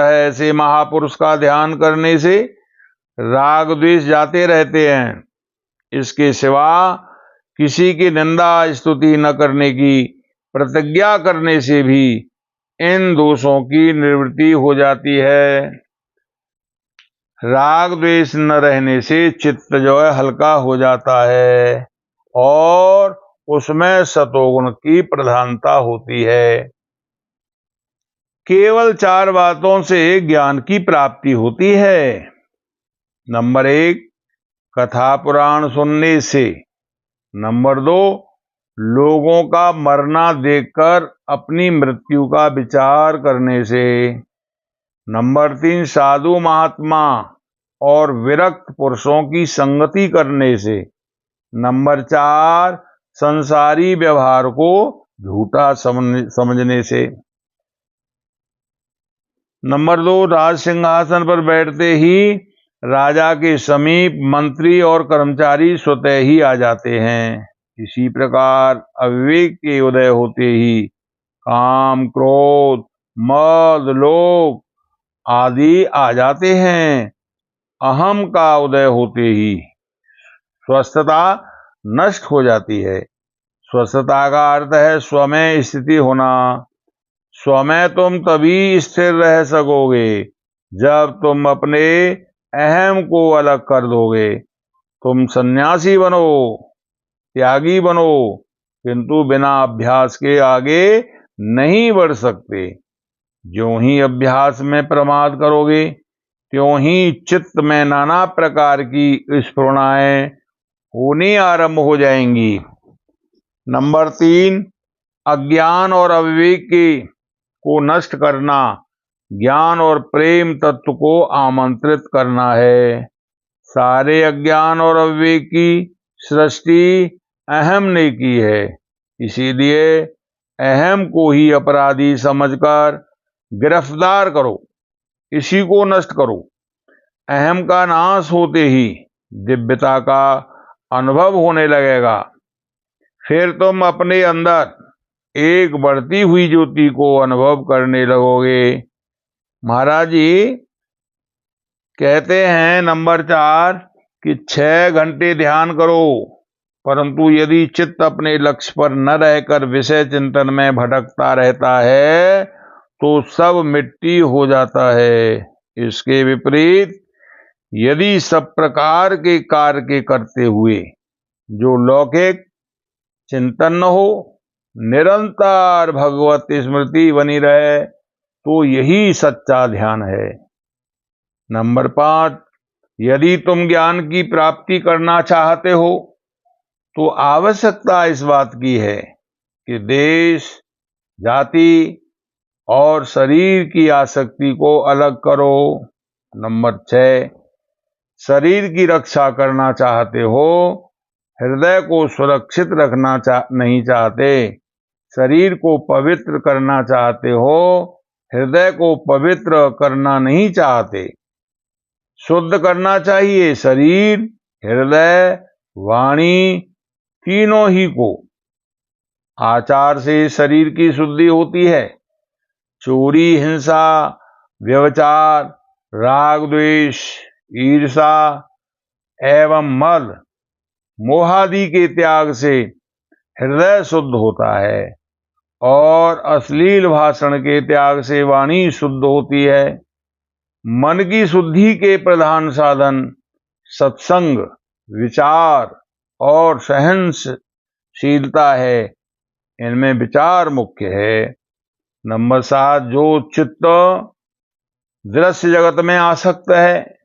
ऐसे महापुरुष का ध्यान करने से राग द्वेष जाते रहते हैं। इसके सिवा किसी की निंदा स्तुति न करने की प्रतिज्ञा करने से भी इन दोषों की निवृत्ति हो जाती है। राग द्वेष न रहने से चित्त जो है हल्का हो जाता है और उसमें सतोगुण की प्रधानता होती है। केवल 4 बातों से ज्ञान की प्राप्ति होती है। नंबर 1, कथा पुराण सुनने से। नंबर 2, लोगों का मरना देखकर अपनी मृत्यु का विचार करने से। नंबर 3, साधु महात्मा और विरक्त पुरुषों की संगति करने से। नंबर 4, संसारी व्यवहार को झूठा समझने से। नंबर 2, राज सिंहासन पर बैठते ही राजा के समीप मंत्री और कर्मचारी स्वतः ही आ जाते हैं। इसी प्रकार अविवेक के उदय होते ही काम, क्रोध, मद, लोभ आदि आ जाते हैं। अहम का उदय होते ही स्वस्थता नष्ट हो जाती है। स्वस्थता का अर्थ है स्वमें स्थिति होना। स्वमें तुम तभी स्थिर रह सकोगे जब तुम अपने अहम को अलग कर दोगे। तुम सन्यासी बनो, त्यागी बनो, किंतु बिना अभ्यास के आगे नहीं बढ़ सकते। ज्यों ही अभ्यास में प्रमाद करोगे त्यों ही चित्त में नाना प्रकार की स्फुरणाएं होनी आरंभ हो जाएंगी। नंबर 3, अज्ञान और अविवेक को नष्ट करना ज्ञान और प्रेम तत्व को आमंत्रित करना है। सारे अज्ञान और अविवेक की सृष्टि अहम ने की है। इसीलिए अहम को ही अपराधी समझकर गिरफ्तार करो, इसी को नष्ट करो। अहम का नाश होते ही दिव्यता का अनुभव होने लगेगा। फिर तुम अपने अंदर एक बढ़ती हुई ज्योति को अनुभव करने लगोगे। महाराज जी कहते हैं नंबर 4 कि 6 घंटे ध्यान करो, परंतु यदि चित्त अपने लक्ष्य पर न रहकर विषय चिंतन में भटकता रहता है तो सब मिट्टी हो जाता है। इसके विपरीत यदि सब प्रकार के कार्य के करते हुए जो लौकिक चिंतन न हो, निरंतर भगवत स्मृति बनी रहे, तो यही सच्चा ध्यान है। नंबर 5, यदि तुम ज्ञान की प्राप्ति करना चाहते हो तो आवश्यकता इस बात की है कि देश, जाति और शरीर की आसक्ति को अलग करो। नंबर 6, शरीर की रक्षा करना चाहते हो, हृदय को सुरक्षित रखना नहीं चाहते। शरीर को पवित्र करना चाहते हो, हृदय को पवित्र करना नहीं चाहते। शुद्ध करना चाहिए शरीर, हृदय, वाणी तीनों ही को। आचार से शरीर की शुद्धि होती है। चोरी, हिंसा, व्यभिचार, राग द्वेष, ईर्षा एवं मद, मोहादि के त्याग से हृदय शुद्ध होता है और अश्लील भाषण के त्याग से वाणी शुद्ध होती है। मन की शुद्धि के प्रधान साधन सत्संग, विचार और सहनशीलता है। इनमें विचार मुख्य है। नंबर 7, जो चित्त दृश्य जगत में आसक्त है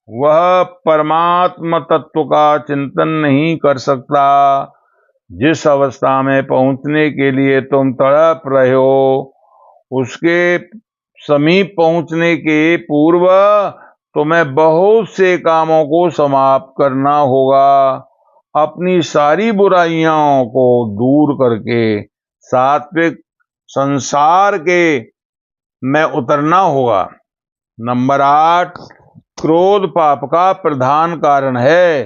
वह परमात्मा तत्व का चिंतन नहीं कर सकता। जिस अवस्था में पहुंचने के लिए तुम तड़प रहे हो, उसके समीप पहुंचने के पूर्व तुम्हें बहुत से कामों को समाप्त करना होगा। अपनी सारी बुराइयों को दूर करके सात्विक संसार के में उतरना होगा। नंबर 8, क्रोध पाप का प्रधान कारण है।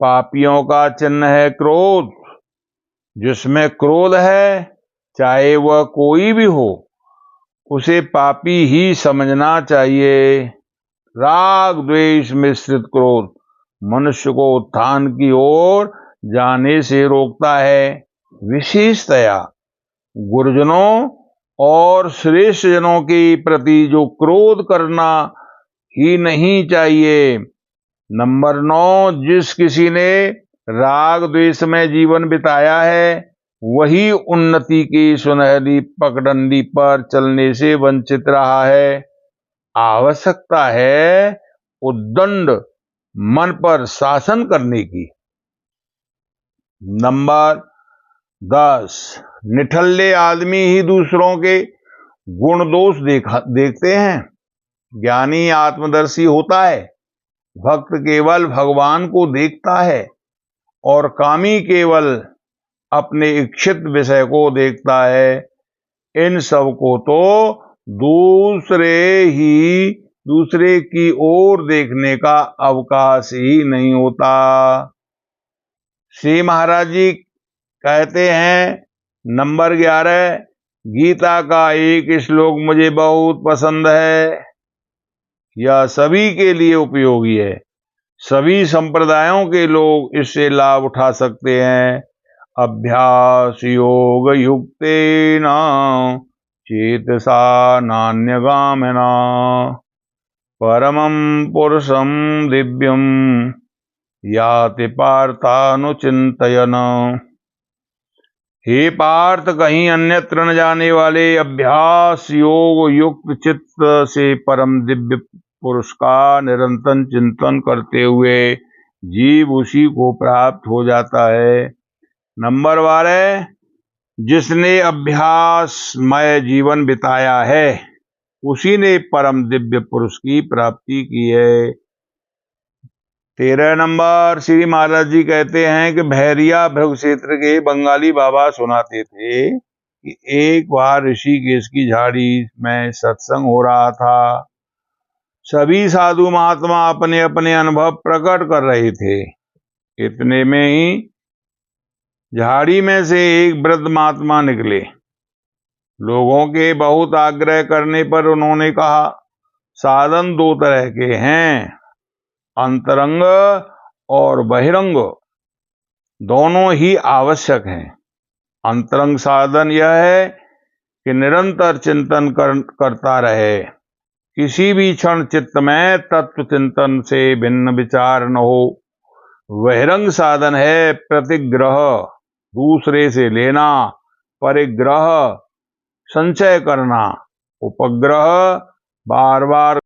पापियों का चिन्ह है क्रोध। जिसमें क्रोध है, चाहे वह कोई भी हो, उसे पापी ही समझना चाहिए। राग द्वेष मिश्रित क्रोध मनुष्य को उत्थान की ओर जाने से रोकता है। विशेषतया गुरुजनों और श्रेष्ठ जनों के प्रति जो क्रोध करना ही नहीं चाहिए। नंबर 9, जिस किसी ने राग द्वेष में जीवन बिताया है वही उन्नति की सुनहरी पगडंडी पर चलने से वंचित रहा है। आवश्यकता है उद्दंड मन पर शासन करने की। नंबर 10, निठल्ले आदमी ही दूसरों के गुण दोष देखते हैं। ज्ञानी आत्मदर्शी होता है। भक्त केवल भगवान को देखता है और कामी केवल अपने इच्छित विषय को देखता है। इन सब को तो दूसरे की ओर देखने का अवकाश ही नहीं होता। श्री महाराज जी कहते हैं, नंबर 11, गीता का एक श्लोक मुझे बहुत पसंद है। यह सभी के लिए उपयोगी है। सभी संप्रदायों के लोग इससे लाभ उठा सकते हैं। अभ्यास योग युक्तेन चेतसा नान्यगामिना परमं पुरुषं दिव्यं याति पार्थानुचिंतयन्। हे पार्थ, कहीं अन्यत्र न जाने वाले अभ्यास योग युक्त चित्त से परम दिव्य पुरुष का निरंतर चिंतन करते हुए जीव उसी को प्राप्त हो जाता है। नंबर 12, जिसने अभ्यासमय जीवन बिताया है उसी ने परम दिव्य पुरुष की प्राप्ति की है। 13 नंबर, श्री महाराज जी कहते हैं कि भैरिया भृग क्षेत्र के बंगाली बाबा सुनाते थे कि एक बार ऋषिकेश की झाड़ी में सत्संग हो रहा था। सभी साधु महात्मा अपने अपने अनुभव प्रकट कर रहे थे। इतने में ही झाड़ी में से एक वृद्ध महात्मा निकले। लोगों के बहुत आग्रह करने पर उन्होंने कहा, साधन 2 तरह के हैं, अंतरंग और बहिरंग। दोनों ही आवश्यक हैं। अंतरंग साधन यह है कि निरंतर चिंतन करता रहे। किसी भी क्षण चित्त में तत्व चिंतन से भिन्न विचार न हो। बहिरंग साधन है प्रतिग्रह, दूसरे से लेना, परिग्रह, संचय करना, उपग्रह, बार बार